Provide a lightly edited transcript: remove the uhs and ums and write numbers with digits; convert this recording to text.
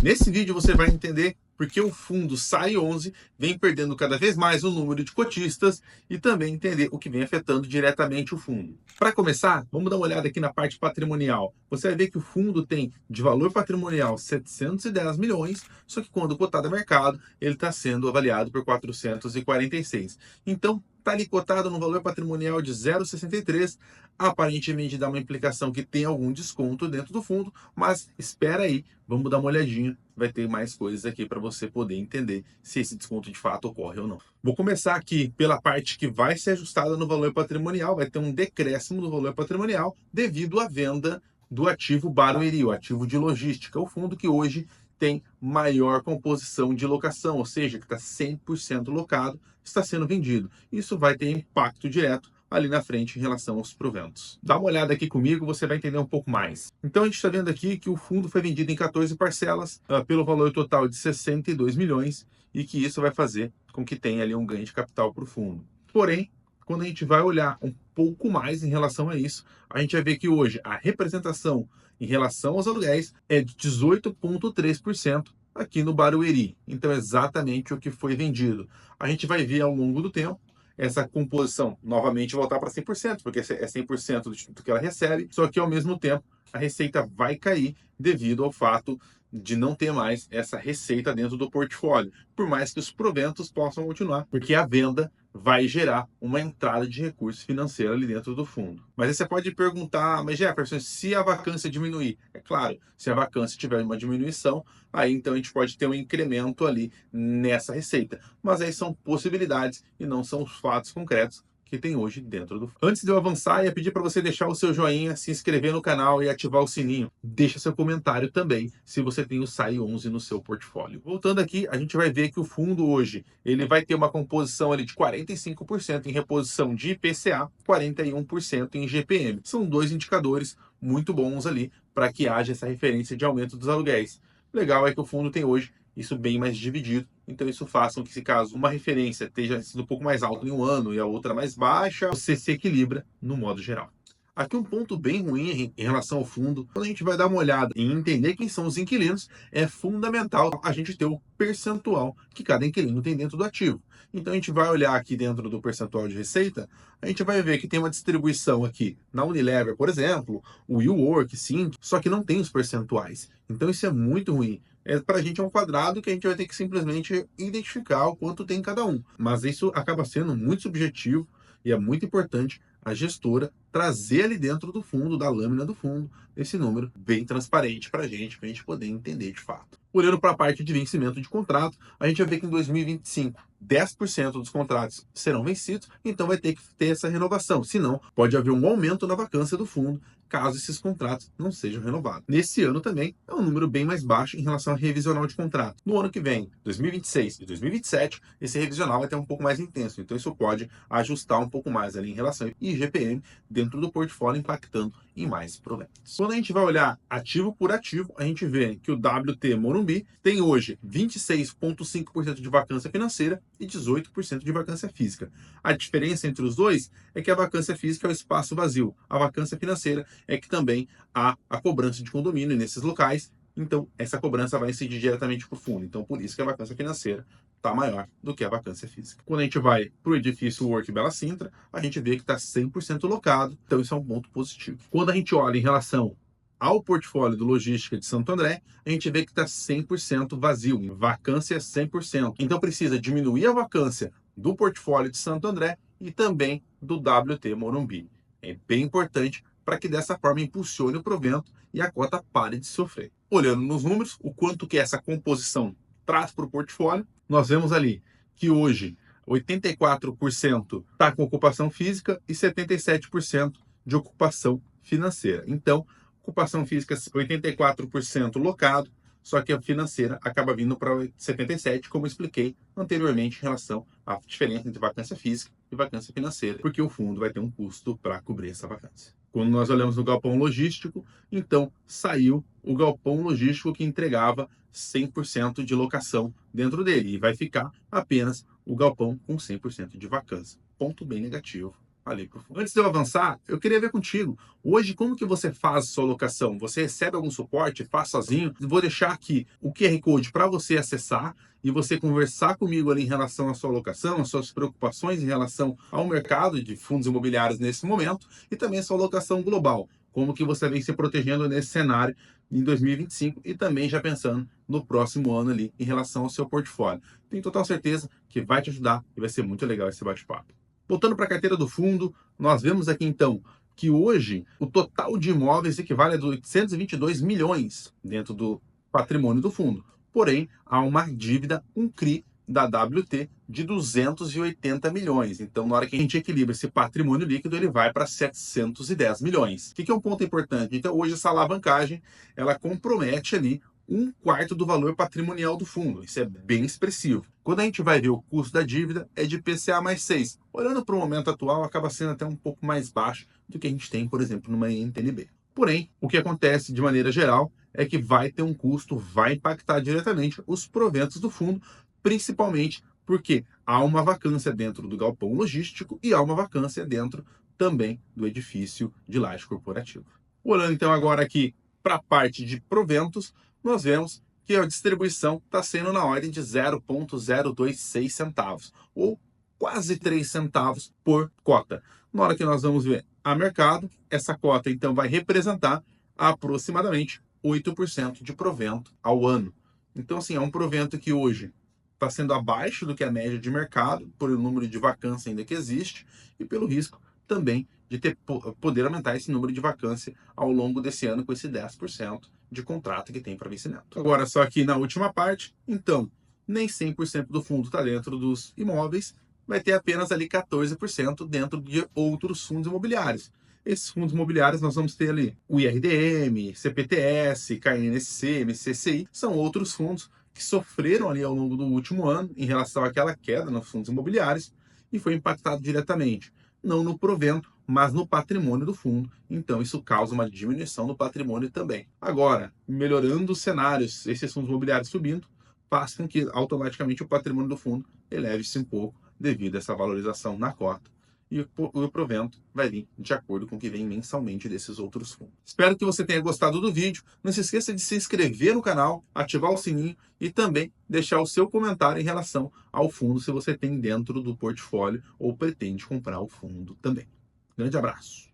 Nesse vídeo você vai entender porque o fundo SAI-11 vem perdendo cada vez mais o número de cotistas e também entender o que vem afetando diretamente o fundo. Para começar, vamos dar uma olhada aqui na parte patrimonial. Você vai ver que o fundo tem de valor patrimonial 710 milhões, só que quando cotado a mercado, ele está sendo avaliado por 446. Então, está ali cotado no valor patrimonial de 0,63, aparentemente dá uma implicação que tem algum desconto dentro do fundo, mas espera aí, vamos dar uma olhadinha, vai ter mais coisas aqui para você poder entender se esse desconto de fato ocorre ou não. Vou começar aqui pela parte que vai ser ajustada no valor patrimonial, vai ter um decréscimo do valor patrimonial devido à venda do ativo Barueri, o ativo de logística, o fundo que hoje tem maior composição de locação, ou seja, que está 100% locado, está sendo vendido. Isso vai ter impacto direto ali na frente em relação aos proventos. Dá uma olhada aqui comigo, você vai entender um pouco mais. Então a gente está vendo aqui que o fundo foi vendido em 14 parcelas pelo valor total de 62 milhões e que isso vai fazer com que tenha ali um ganho de capital para o fundo. Porém, quando a gente vai olhar um pouco mais em relação a isso, a gente vai ver que hoje a representação em relação aos aluguéis é de 18,3% aqui no Barueri. Então, exatamente o que foi vendido. A gente vai ver ao longo do tempo essa composição novamente voltar para 100%, porque é 100% do que ela recebe, só que ao mesmo tempo a receita vai cair devido ao fato de não ter mais essa receita dentro do portfólio, por mais que os proventos possam continuar, porque a venda vai gerar uma entrada de recurso financeiro ali dentro do fundo. Mas aí você pode perguntar, mas Jefferson, se a vacância diminuir? É claro, se a vacância tiver uma diminuição, aí então a gente pode ter um incremento ali nessa receita. Mas aí são possibilidades e não são os fatos concretos que tem hoje dentro do. Antes de eu avançar, eu ia pedir para você deixar o seu joinha, se inscrever no canal e ativar o sininho. Deixa seu comentário também, se você tem o SAI-11 no seu portfólio. Voltando aqui, a gente vai ver que o fundo hoje, ele vai ter uma composição ali de 45% em reposição de IPCA, 41% em GPM. São dois indicadores muito bons ali para que haja essa referência de aumento dos aluguéis. O legal é que o fundo tem hoje isso bem mais dividido. Então isso faça com que, se caso uma referência esteja sendo um pouco mais alta em um ano e a outra mais baixa, você se equilibra no modo geral. Aqui um ponto bem ruim em relação ao fundo, quando a gente vai dar uma olhada em entender quem são os inquilinos, é fundamental a gente ter o percentual que cada inquilino tem dentro do ativo. Então a gente vai olhar aqui dentro do percentual de receita, a gente vai ver que tem uma distribuição aqui na Unilever, por exemplo, o WeWork, sim, só que não tem os percentuais. Então isso é muito ruim. Para a gente é um quadrado que a gente vai ter que simplesmente identificar o quanto tem cada um. Mas isso acaba sendo muito subjetivo e é muito importante a gestora trazer ali dentro do fundo, da lâmina do fundo, esse número bem transparente para a gente poder entender de fato. Olhando para a parte de vencimento de contrato, a gente vai ver que em 2025, 10% dos contratos serão vencidos, então vai ter que ter essa renovação. Senão, pode haver um aumento na vacância do fundo, caso esses contratos não sejam renovados. Nesse ano também é um número bem mais baixo em relação ao revisional de contrato. No ano que vem, 2026 e 2027, esse revisional vai ter um pouco mais intenso, então isso pode ajustar um pouco mais ali em relação ao IGPM dentro do portfólio, impactando em mais proventos. Quando a gente vai olhar ativo por ativo, a gente vê que o WT Morumbi tem hoje 26,5% de vacância financeira e 18% de vacância física. A diferença entre os dois é que a vacância física é o espaço vazio, a vacância financeira é que também há a cobrança de condomínio nesses locais, então essa cobrança vai incidir diretamente para o fundo. Então por isso que a vacância financeira está maior do que a vacância física. Quando a gente vai para o edifício Work Bela Sintra, a gente vê que está 100% locado, então isso é um ponto positivo. Quando a gente olha em relação ao portfólio do Logística de Santo André, a gente vê que está 100% vazio, vacância 100%. Então precisa diminuir a vacância do portfólio de Santo André e também do WT Morumbi. É bem importante para que dessa forma impulsione o provento e a cota pare de sofrer. Olhando nos números, o quanto que essa composição traz para o portfólio, nós vemos ali que hoje 84% está com ocupação física e 77% de ocupação financeira. Então, ocupação física 84% locado, só que a financeira acaba vindo para 77%, como eu expliquei anteriormente em relação à diferença entre vacância física e vacância financeira, porque o fundo vai ter um custo para cobrir essa vacância. Quando nós olhamos no galpão logístico, então saiu o galpão logístico que entregava 100% de locação dentro dele e vai ficar apenas o galpão com 100% de vacância. Ponto bem negativo ali para o fundo. Antes de eu avançar, eu queria ver contigo, hoje como que você faz a sua alocação? Você recebe algum suporte? Faz sozinho? Vou deixar aqui o QR Code para você acessar e você conversar comigo ali em relação à sua alocação, às suas preocupações em relação ao mercado de fundos imobiliários nesse momento e também a sua alocação global. Como que você vem se protegendo nesse cenário em 2025 e também já pensando no próximo ano ali em relação ao seu portfólio. Tenho total certeza que vai te ajudar e vai ser muito legal esse bate-papo. Voltando para a carteira do fundo, nós vemos aqui então que hoje o total de imóveis equivale a 822 milhões dentro do patrimônio do fundo. Porém, há uma dívida, um CRI da WT de 280 milhões. Então, na hora que a gente equilibra esse patrimônio líquido, ele vai para 710 milhões. O que é um ponto importante? Então, hoje essa alavancagem, ela compromete ali um quarto do valor patrimonial do fundo. Isso é bem expressivo. Quando a gente vai ver o custo da dívida, é de IPCA mais 6. Olhando para o momento atual, acaba sendo até um pouco mais baixo do que a gente tem, por exemplo, numa NTNB. Porém, o que acontece de maneira geral é que vai ter um custo, vai impactar diretamente os proventos do fundo, principalmente porque há uma vacância dentro do galpão logístico e há uma vacância dentro também do edifício de laje corporativa. Olhando então agora aqui para a parte de proventos, nós vemos que a distribuição está sendo na ordem de 0,026 centavos, ou quase 3 centavos por cota. Na hora que nós vamos ver a mercado, essa cota então vai representar aproximadamente 8% de provento ao ano. Então, assim, é um provento que hoje está sendo abaixo do que a média de mercado, por o número de vacância ainda que existe, e pelo risco também de poder aumentar esse número de vacância ao longo desse ano com esse 10% de contrato que tem para vencimento. Agora, só aqui na última parte, então, nem 100% do fundo está dentro dos imóveis, vai ter apenas ali 14% dentro de outros fundos imobiliários. Esses fundos imobiliários nós vamos ter ali o IRDM, CPTS, KNSC, MCCI, são outros fundos que sofreram ali ao longo do último ano em relação àquela queda nos fundos imobiliários e foi impactado diretamente, não no provento, mas no patrimônio do fundo. Então isso causa uma diminuição no patrimônio também. Agora, melhorando os cenários, esses fundos imobiliários subindo, faz com que automaticamente o patrimônio do fundo eleve-se um pouco devido a essa valorização na cota. E o provento vai vir de acordo com o que vem mensalmente desses outros fundos. Espero que você tenha gostado do vídeo. Não se esqueça de se inscrever no canal, ativar o sininho e também deixar o seu comentário em relação ao fundo se você tem dentro do portfólio ou pretende comprar o fundo também. Grande abraço!